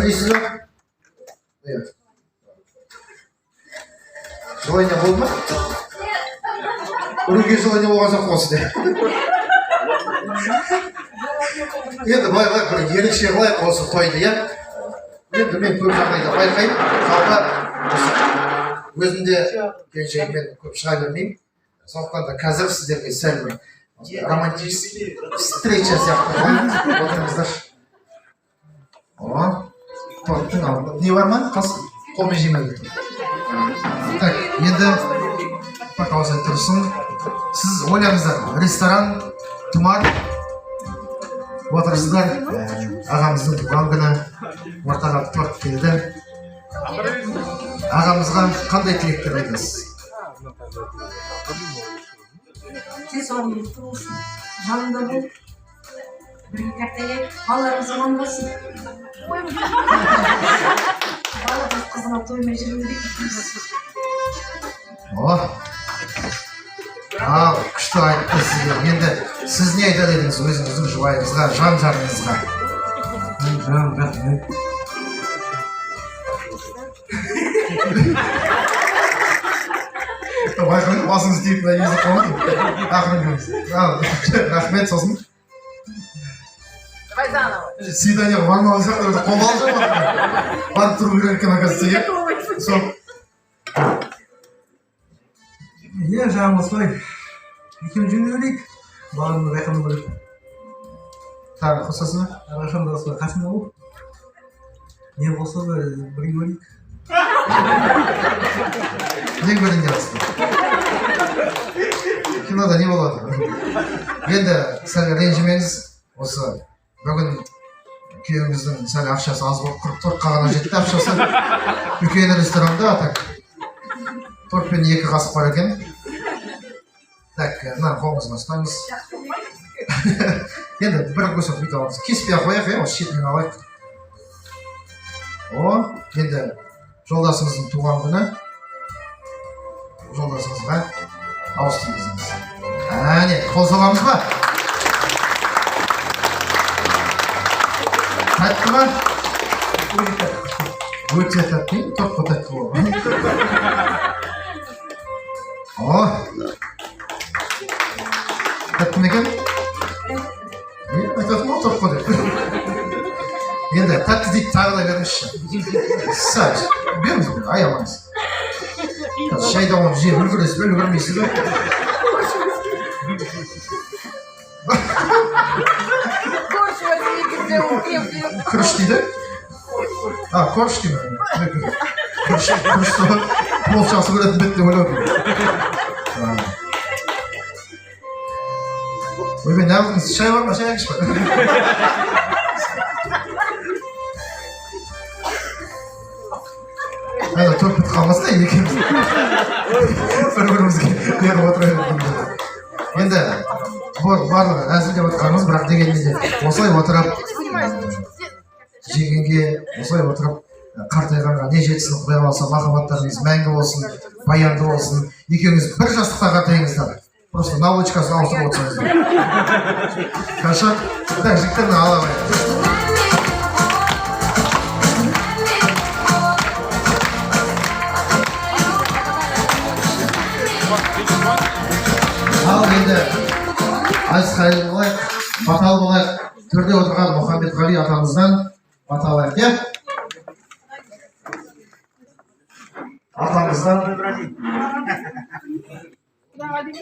Bilesiniz mi? Evet. Oyna olma. Onun gözü oyna olacak olsun diye. Енді былай бір ерекше қылайық осы тойды иә. Енді мен көп жағдайда байқаймын. Жалпы өзімде келіншегіммен көп шыға бермеймін. Сондықтан да қазір сіздерге сәл бір романтический встреча сияқты отырыңыздаршы. Торттың алдында не бар ма? Қолмен жемейді. Так, енді пока осылай тұрсын. Сіз ойлаңыздар, ресторан, тұмар отырсыздар. Ағамыздың туған күні, ортаға торт келді. Ағамызға қандай тілектер айтасыз? Тез орнында тұрсын, жанында бол. Бір картаға балаларымыз аман болсын. Балаларымыз қызына тоймай жүру керек. Күшті айтты сізге. Енді сіз не айтар едіңіз өзіңіздің жұбайыңызға, жан-жарыңызға? Рахмет. Байқаңыз, басыңыз тиіп езіп қалмады. Рахмет, сосын. Свиданиеға бармаған сияқты қол алып жатыр. Барып тұру керек екен, оказывается, иә? Иә, жағымыз қой. Екеуін жөне берейік. Баламды байқамды көріп. Тағы қосасың ба? Әрқашанда осылай қасында болып. Не болса да бірге көрейік. Не көрінген асын? Кинода не болады? Енді сәл ренжімеңіз. Осы бүгін күйеуіміздің сәл ақшасы аз болып 44-қа ғана жетті ақшасы. Үлкен ресторанда атак. Торт пен 2 қасық бар екен. Так, мына қолыңызға ұстаңыз. Енді бір көсіп бүйтіп аламыз. Кеспей қояйық, осы шетінен алайық. Енді жолдасыңыздың туған күні. Жолдасыңызға ауыз тигізіңіз. Әне, қол соғамыз ба? Тәтті ма? Өте тәтті, торт тәтті болды. Тәтті ме екен? Айтатын ғой торт қой деп. Енді тәтті дейді тағы да беріңізші. Сәл, беріңіз бе, аямаңыз. Шайды оны жеп үлгіресіз бе, үлгірмейсіз бе? Күріш дейді? Көріш дейді ме? Күрішті бол жақсы көретін бет деп ойлау. Ойбен, нағылыңыз шай бар ма, шай әкіш па? Әйді төрт біт қалмасына екеміз. Бір-бірімізге беріп отырайық. Енді барлығы әзілдеп отырғанымыз, бірақ дегенде де осылай отырып, жегенге осылай отырып, қартайғанға не жетсін, Құдай қаласа махаббаттарыңыз мәңгі болсын, баянды болсын. Екеуіңіз бір жастықта қартайыңыздар. Просто наволочкасын ауыстырып отырсаңыздар. Қаша, так, жігіттерін ала қояйық. Ал енді айыз қайырлы болайық, баталы болайық. Төрде отырған Мұхамбетғали атамыздан бата алайық, иә? Атамыздан